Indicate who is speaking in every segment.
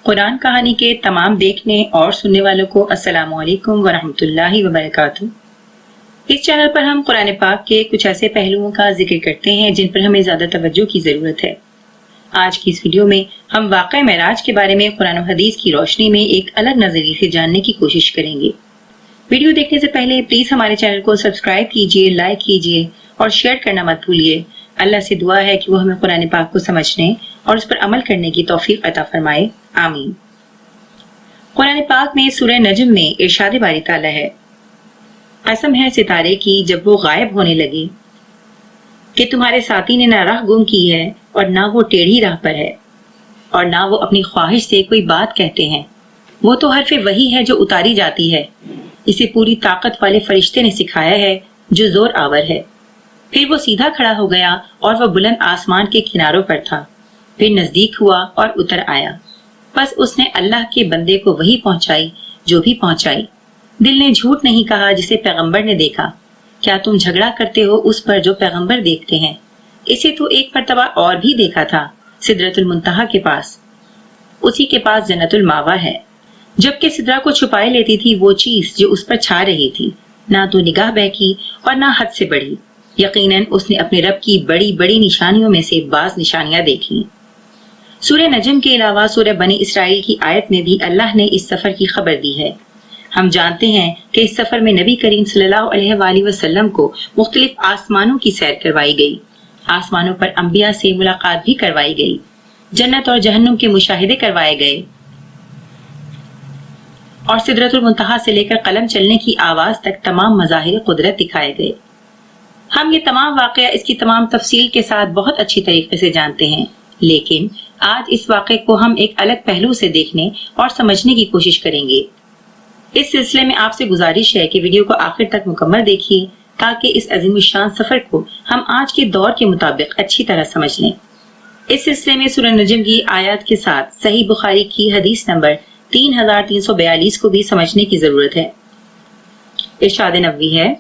Speaker 1: قرآن کہانی کے تمام دیکھنے اور سننے والوں کو السلام علیکم ورحمۃ اللہ وبرکاتہ۔ اس چینل پر ہم قرآن پاک کے کچھ ایسے پہلوؤں کا ذکر کرتے ہیں جن پر ہمیں زیادہ توجہ کی ضرورت ہے۔ آج کی اس ویڈیو میں ہم واقعہ معراج کے بارے میں قرآن و حدیث کی روشنی میں ایک الگ نظریے سے جاننے کی کوشش کریں گے۔ ویڈیو دیکھنے سے پہلے پلیز ہمارے چینل کو سبسکرائب کیجیے، لائک کیجیے اور شیئر کرنا مت بھولیے۔ اللہ سے دعا ہے کہ وہ ہمیں قرآن پاک کو سمجھنے اور اس پر عمل کرنے کی توفیق عطا فرمائے، آمین۔ قرآن پاک میں سورہ نجم میں ارشاد باری تعالیٰ ہے، قسم ہے ستارے کی جب وہ غائب ہونے لگے کہ تمہارے ساتھی نے نہ راہ گم کی ہے اور نہ وہ ٹیڑھی راہ پر ہے اور نہ وہ اپنی خواہش سے کوئی بات کہتے ہیں۔ وہ تو حرف وحی ہے جو اتاری جاتی ہے، اسے پوری طاقت والے فرشتے نے سکھایا ہے جو زور آور ہے۔ پھر وہ سیدھا کھڑا ہو گیا اور وہ بلند آسمان کے کناروں پر تھا، پھر نزدیک ہوا اور اتر آیا۔ بس اس نے اللہ کے بندے کو وحی پہنچائی جو بھی پہنچائی۔ دل نے جھوٹ نہیں کہا جسے پیغمبر نے دیکھا۔ کیا تم جھگڑا کرتے ہو اس پر جو پیغمبر دیکھتے ہیں؟ اسے تو ایک مرتبہ اور بھی دیکھا تھا، سدرۃ المنتہا کے پاس، اسی کے پاس جنت الماوا ہے۔ جبکہ سدرہ کو چھپائے لیتی تھی وہ چیز جو اس پر چھا رہی تھی، نہ تو نگاہ بہکی اور نہ حد سے بڑھی۔ یقیناً اس نے اپنے رب کی بڑی بڑی نشانیوں میں سے بعض نشانیاں دیکھی۔ سورہ نجم کے علاوہ سورہ بنی اسرائیل کی آیت میں بھی اللہ نے اس سفر کی خبر دی ہے۔ ہم جانتے ہیں کہ اس سفر میں نبی کریم صلی اللہ علیہ وآلہ وسلم کو مختلف آسمانوں کی سیر کروائی گئی، آسمانوں پر انبیاء سے ملاقات بھی کروائی گئی، جنت اور جہنم کے مشاہدے کروائے گئے اور سدرۃ المنتہا سے لے کر قلم چلنے کی آواز تک تمام مظاہر قدرت دکھائے گئے۔ ہم یہ تمام واقعہ اس کی تمام تفصیل کے ساتھ بہت اچھی طریقے سے جانتے ہیں، لیکن آج اس واقعے کو ہم ایک الگ پہلو سے دیکھنے اور سمجھنے کی کوشش کریں گے۔ اس سلسلے میں آپ سے گزارش ہے کہ ویڈیو کو آخر تک مکمل دیکھیے تاکہ اس عظیم الشان سفر کو ہم آج کے دور کے مطابق اچھی طرح سمجھ لیں۔ اس سلسلے میں سورہ نجم کی آیات کے ساتھ صحیح بخاری کی حدیث نمبر 3342 کو بھی سمجھنے کی ضرورت ہے۔ ارشاد نبوی ہے،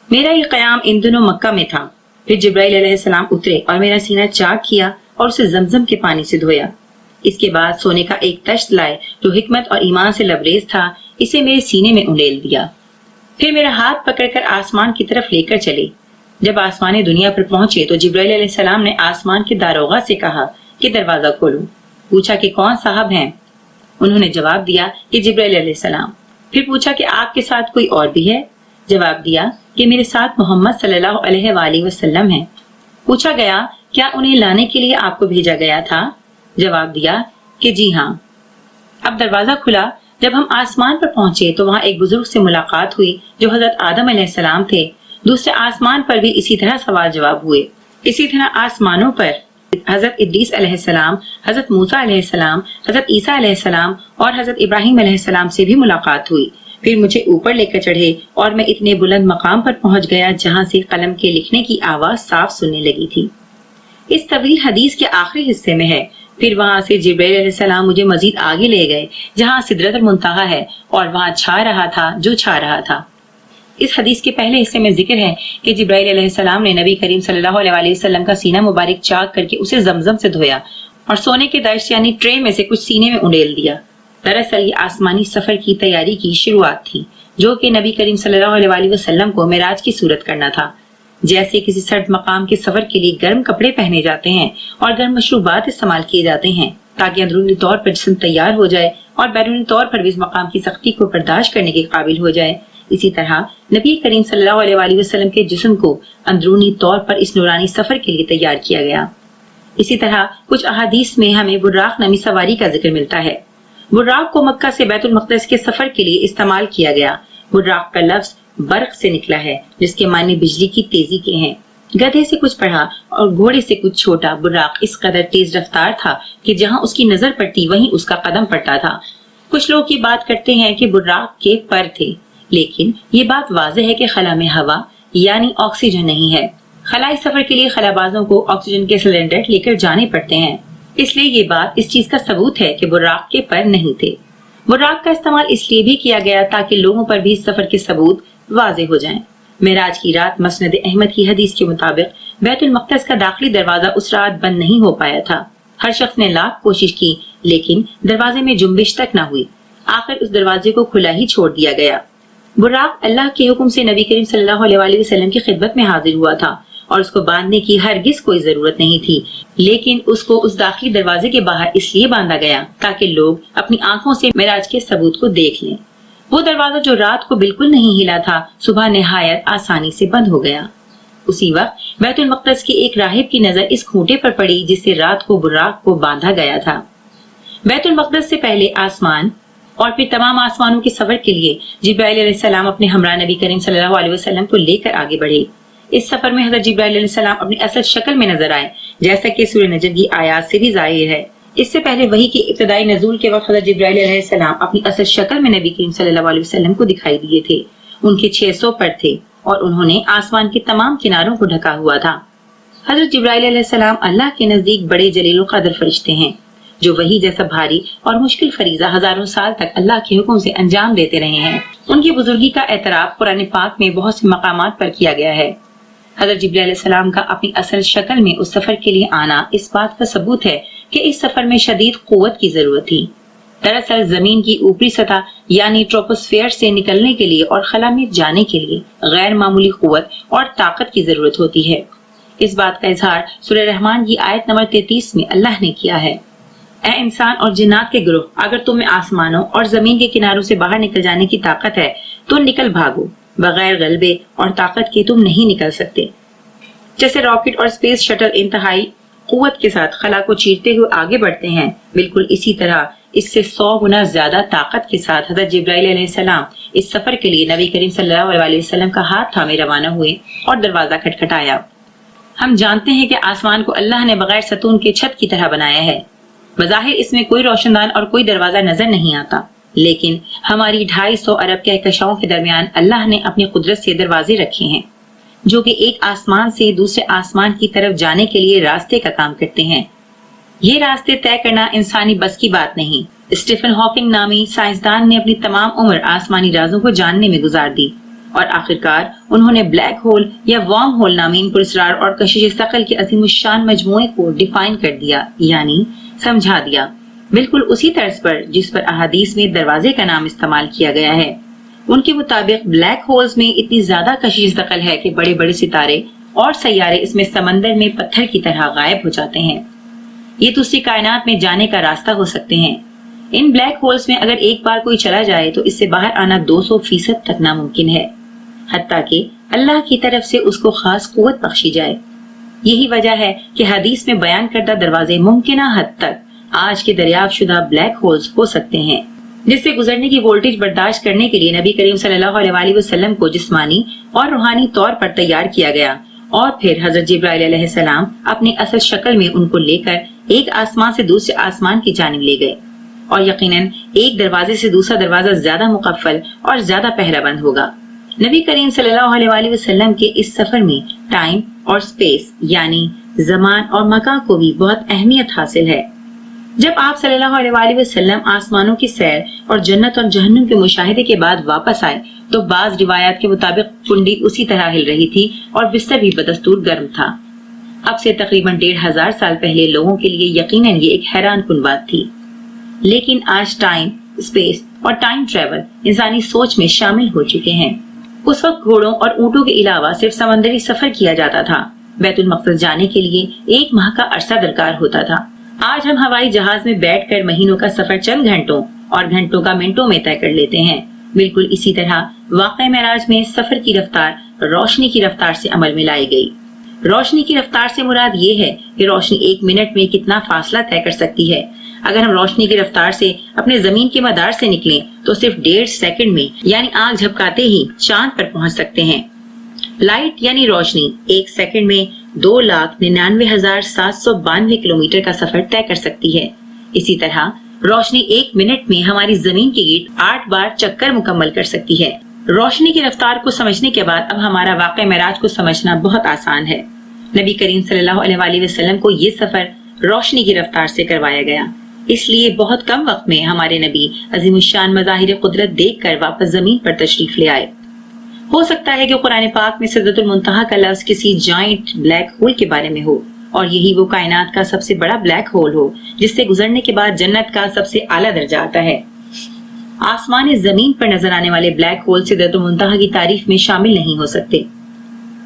Speaker 1: میرا یہ قیام ان دنوں مکہ میں تھا، پھر جبرائیل علیہ السلام اترے اور میرا سینہ چاک کیا اور اسے زمزم کے پانی سے دھویا۔ اس کے بعد سونے کا ایک تشت لائے جو حکمت اور ایمان سے لبریز تھا، اسے میرے سینے میں انڈیل دیا۔ پھر میرا ہاتھ پکڑ کر آسمان کی طرف لے کر چلے۔ جب آسمان دنیا پر پہنچے تو جبرائیل علیہ السلام نے آسمان کے داروغہ سے کہا کہ دروازہ کھولو۔ پوچھا کہ کون صاحب ہیں؟ انہوں نے جواب دیا کہ جبرائیل علیہ السلام۔ پھر پوچھا کہ آپ کے ساتھ کوئی اور بھی ہے؟ جواب دیا کہ میرے ساتھ محمد صلی اللہ علیہ وآلہ وسلم ہیں۔ پوچھا گیا کیا انہیں لانے کے لیے آپ کو بھیجا گیا تھا؟ جواب دیا کہ جی ہاں۔ اب دروازہ کھلا۔ جب ہم آسمان پر پہنچے تو وہاں ایک بزرگ سے ملاقات ہوئی جو حضرت آدم علیہ السلام تھے۔ دوسرے آسمان پر بھی اسی طرح سوال جواب ہوئے۔ اسی طرح آسمانوں پر حضرت ادریس علیہ السلام، حضرت موسیٰ علیہ السلام، حضرت عیسیٰ علیہ السلام اور حضرت ابراہیم علیہ السلام سے بھی ملاقات ہوئی۔ پھر مجھے اوپر لے کر چڑھے اور میں اتنے بلند مقام پر پہنچ گیا جہاں سے قلم کے لکھنے کی آواز صاف سننے لگی تھی۔ اس طویل حدیث کے آخری حصے میں ہے، پھر وہاں سے جبرائیل علیہ السلام مجھے مزید آگے لے گئے جہاں سدرۃ المنتہا ہے اور وہاں چھا رہا تھا جو چھا رہا تھا۔ اس حدیث کے پہلے حصے میں ذکر ہے کہ جبرائیل علیہ السلام نے نبی کریم صلی اللہ علیہ وسلم کا سینہ مبارک چاک کر کے اسے زمزم سے دھویا اور سونے کے دشت یعنی ٹرے میں سے کچھ سینے میں انڈیل دیا۔ دراصل یہ آسمانی سفر کی تیاری کی شروعات تھی جو کہ نبی کریم صلی اللہ علیہ وآلہ وسلم کو معراج کی صورت کرنا تھا۔ جیسے کسی سرد مقام کے سفر کے لیے گرم کپڑے پہنے جاتے ہیں اور گرم مشروبات استعمال کیے جاتے ہیں تاکہ اندرونی طور پر جسم تیار ہو جائے اور بیرونی طور پر بھی اس مقام کی سختی کو برداشت کرنے کے قابل ہو جائے، اسی طرح نبی کریم صلی اللہ علیہ وآلہ وسلم کے جسم کو اندرونی طور پر اس نورانی سفر کے لیے تیار کیا گیا۔ اسی طرح کچھ احادیث میں ہمیں براق نامی سواری کا ذکر ملتا ہے۔ براق کو مکہ سے بیت المقدس کے سفر کے لیے استعمال کیا گیا۔ براق کا لفظ برق سے نکلا ہے جس کے معنی بجلی کی تیزی کے ہیں۔ گدھے سے کچھ بڑا اور گھوڑے سے کچھ چھوٹا براق اس قدر تیز رفتار تھا کہ جہاں اس کی نظر پڑتی وہیں اس کا قدم پڑتا تھا۔ کچھ لوگ یہ بات کرتے ہیں کہ براق کے پر تھے، لیکن یہ بات واضح ہے کہ خلا میں ہوا یعنی آکسیجن نہیں ہے۔ خلائی سفر کے لیے خلابازوں کو آکسیجن کے سلنڈر لے کر جانے پڑتے ہیں، اس لیے یہ بات اس چیز کا ثبوت ہے کہ براق کے پر نہیں تھے۔ براق کا استعمال اس لیے بھی کیا گیا تاکہ لوگوں پر بھی اس سفر کے ثبوت واضح ہو جائیں۔ معراج کی رات مسند احمد کی حدیث کے مطابق بیت المقدس کا داخلی دروازہ اس رات بند نہیں ہو پایا تھا۔ ہر شخص نے لاکھ کوشش کی لیکن دروازے میں جنبش تک نہ ہوئی۔ آخر اس دروازے کو کھلا ہی چھوڑ دیا گیا۔ براق اللہ کے حکم سے نبی کریم صلی اللہ علیہ وسلم کی خدمت میں حاضر ہوا تھا اور اس کو باندھنے کی ہرگز کوئی ضرورت نہیں تھی، لیکن اس کو اس داخلی دروازے کے باہر اس لیے باندھا گیا تاکہ لوگ اپنی آنکھوں سے معراج کے ثبوت کو دیکھ لیں۔ وہ دروازہ جو رات کو بالکل نہیں ہلا تھا صبح نہایت آسانی سے بند ہو گیا۔ اسی وقت بیت المقدس کے ایک راہب کی نظر اس کھوٹے پر پڑی جس سے رات کو براق کو باندھا گیا تھا۔ بیت المقدس سے پہلے آسمان اور پھر تمام آسمانوں کے سفر کے لیے جبرائیل علیہ السلام اپنے ہمراہ نبی کریم صلی اللہ علیہ وسلم کو لے کر آگے بڑھے۔ اس سفر میں حضرت جبرائیل علیہ السلام اپنی اصل شکل میں نظر آئے، جیسا کہ سورہ نجم کی آیات سے بھی ظاہر ہے۔ اس سے پہلے وحی کے ابتدائی نزول کے وقت حضرت جبرائیل علیہ السلام اپنی اصل شکل میں نبی کریم صلی اللہ علیہ وسلم کو دکھائی دیے تھے۔ ان کے 600 پر تھے اور انہوں نے آسمان کے تمام کناروں کو ڈھکا ہوا تھا۔ حضرت جبرائیل علیہ السلام اللہ کے نزدیک بڑے جلیل القدر فرشتے ہیں جو وحی جیسا بھاری اور مشکل فریضہ ہزاروں سال تک اللہ کے حکم سے انجام دیتے رہے ہیں۔ ان کی بزرگی کا اعتراف قرآن پاک میں بہت سے مقامات پر کیا گیا ہے۔ حضرت جبرائیل علیہ السلام کا اپنی اصل شکل میں اس سفر کے لیے آنا اس بات کا ثبوت ہے کہ اس سفر میں شدید قوت کی ضرورت تھی۔ دراصل زمین کی اوپری سطح یعنی ٹروپوسفیئر سے نکلنے کے لیے اور خلا میں جانے کے لیے غیر معمولی قوت اور طاقت کی ضرورت ہوتی ہے۔ اس بات کا اظہار سورہ رحمان کی آیت نمبر 33 میں اللہ نے کیا ہے۔ اے انسان اور جنات کے گروہ، اگر تم میں آسمانوں اور زمین کے کناروں سے باہر نکل جانے کی طاقت ہے تو نکل بھاگو، بغیر غلبے اور طاقت کے تم نہیں نکل سکتے۔ جیسے راکٹ اور اسپیس شٹل انتہائی قوت کے ساتھ خلا کو چیرتے ہوئے آگے بڑھتے ہیں، بالکل اسی طرح اس سے 100 گنا زیادہ طاقت کے ساتھ حضرت جبرائیل علیہ السلام اس سفر کے لیے نبی کریم صلی اللہ علیہ وسلم کا ہاتھ تھامے روانہ ہوئے اور دروازہ کھٹکھٹایا۔ ہم جانتے ہیں کہ آسمان کو اللہ نے بغیر ستون کے چھت کی طرح بنایا ہے۔ بظاہر اس میں کوئی روشن دان اور کوئی دروازہ نظر نہیں آتا، لیکن ہماری 250 ارب کہکشاؤں کے درمیان اللہ نے اپنی قدرت سے دروازے رکھے ہیں جو کہ ایک آسمان سے دوسرے آسمان کی طرف جانے کے لیے راستے کا کام کرتے ہیں۔ یہ راستے طے کرنا انسانی بس کی بات نہیں۔ اسٹیفن ہاکنگ نامی سائنسدان نے اپنی تمام عمر آسمانی رازوں کو جاننے میں گزار دی اور آخرکار انہوں نے بلیک ہول یا وارم ہول نامی ان پراسرار اور کشش ثقل کے عظیم الشان مجموعے کو ڈیفائن کر دیا، یعنی سمجھا دیا، بالکل اسی طرز پر جس پر احادیث میں دروازے کا نام استعمال کیا گیا ہے۔ ان کے مطابق بلیک ہولز میں اتنی زیادہ کشش ثقل ہے کہ بڑے بڑے ستارے اور سیارے اس میں سمندر میں پتھر کی طرح غائب ہو جاتے ہیں۔ یہ دوسری کائنات میں جانے کا راستہ ہو سکتے ہیں۔ ان بلیک ہولز میں اگر ایک بار کوئی چلا جائے تو اس سے باہر آنا 200% تک ناممکن ہے، حتیٰ کہ اللہ کی طرف سے اس کو خاص قوت بخشی جائے۔ یہی وجہ ہے کہ حدیث میں بیان کردہ دروازے ممکنہ حد تک آج کے دریافت شدہ بلیک ہولز ہو سکتے ہیں، جس سے گزرنے کی وولٹیج برداشت کرنے کے لیے نبی کریم صلی اللہ علیہ وسلم کو جسمانی اور روحانی طور پر تیار کیا گیا، اور پھر حضرت جبرائیل علیہ السلام اپنی اصل شکل میں ان کو لے کر ایک آسمان سے دوسرے آسمان کی جانب لے گئے، اور یقیناً ایک دروازے سے دوسرا دروازہ زیادہ مقفل اور زیادہ پہرہ بند ہوگا۔ نبی کریم صلی اللہ علیہ وسلم کے اس سفر میں ٹائم اور سپیس یعنی زمان اور مکان کو بھی بہت اہمیت حاصل ہے۔ جب آپ صلی اللہ علیہ وسلم آسمانوں کی سیر اور جنت اور جہنم کے مشاہدے کے بعد واپس آئے تو بعض روایات کے مطابق کنڈی اسی طرح ہل رہی تھی اور بستر بھی بدستور گرم تھا۔ اب سے تقریباً 1500 سال پہلے لوگوں کے لیے یقیناً یہ ایک حیران کن بات تھی، لیکن آج ٹائم، اسپیس اور ٹائم ٹریول انسانی سوچ میں شامل ہو چکے ہیں۔ اس وقت گھوڑوں اور اونٹوں کے علاوہ صرف سمندری سفر کیا جاتا تھا۔ بیت المقدس جانے کے لیے 1 ماہ کا عرصہ درکار ہوتا تھا۔ آج ہم ہوائی جہاز میں بیٹھ کر مہینوں کا سفر چند گھنٹوں اور گھنٹوں کا منٹوں میں طے کر لیتے ہیں۔ بالکل اسی طرح واقعہ معراج میں سفر کی رفتار روشنی کی رفتار سے عمل میں لائی گئی۔ روشنی کی رفتار سے مراد یہ ہے کہ روشنی 1 منٹ میں کتنا فاصلہ طے کر سکتی ہے۔ اگر ہم روشنی کی رفتار سے اپنے زمین کے مدار سے نکلیں تو صرف 1.5 سیکنڈ میں یعنی آنکھ جھپکاتے ہی چاند پر پہنچ سکتے ہیں۔ لائٹ یعنی روشنی 1 سیکنڈ میں 2,99,792 کلومیٹر کا سفر طے کر سکتی ہے۔ اسی طرح روشنی 1 منٹ میں ہماری زمین کے گرد 8 بار چکر مکمل کر سکتی ہے۔ روشنی کی رفتار کو سمجھنے کے بعد اب ہمارا واقعہ معراج کو سمجھنا بہت آسان ہے۔ نبی کریم صلی اللہ علیہ وسلم کو یہ سفر روشنی کی رفتار سے کروایا گیا، اس لیے بہت کم وقت میں ہمارے نبی عظیم الشان مظاہر قدرت دیکھ کر واپس زمین پر تشریف لے آئے۔ ہو سکتا ہے کہ قرآن پاک میں سدرۃ المنتہا کا لفظ کسی جائنٹ بلیک ہول کے بارے میں ہو اور یہی وہ کائنات کا سب سے بڑا بلیک ہول ہو جس سے گزرنے کے بعد جنت کا سب سے اعلیٰ درجہ آتا ہے۔ آسمان زمین پر نظر آنے والے بلیک ہول سدرۃ المنتہا کی تعریف میں شامل نہیں ہو سکتے،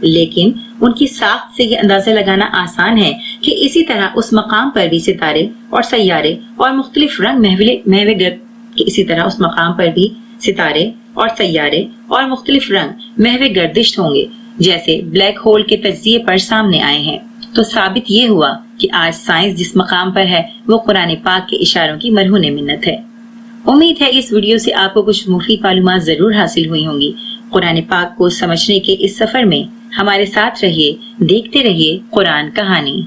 Speaker 1: لیکن ان کی ساخت سے یہ اندازہ لگانا آسان ہے کہ اسی طرح اس مقام پر بھی ستارے اور سیارے اور مختلف رنگ محو گرد اسی طرح اس مقام پر بھی ستارے اور سیارے اور مختلف رنگ محو گردش ہوں گے جیسے بلیک ہول کے تجزیے پر سامنے آئے ہیں۔ تو ثابت یہ ہوا کہ آج سائنس جس مقام پر ہے وہ قرآن پاک کے اشاروں کی مرہون منت ہے۔ امید ہے اس ویڈیو سے آپ کو کچھ مفید معلومات ضرور حاصل ہوئی ہوں گی۔ قرآن پاک کو سمجھنے کے اس سفر میں ہمارے ساتھ رہیے، دیکھتے رہیے قرآن کہانی۔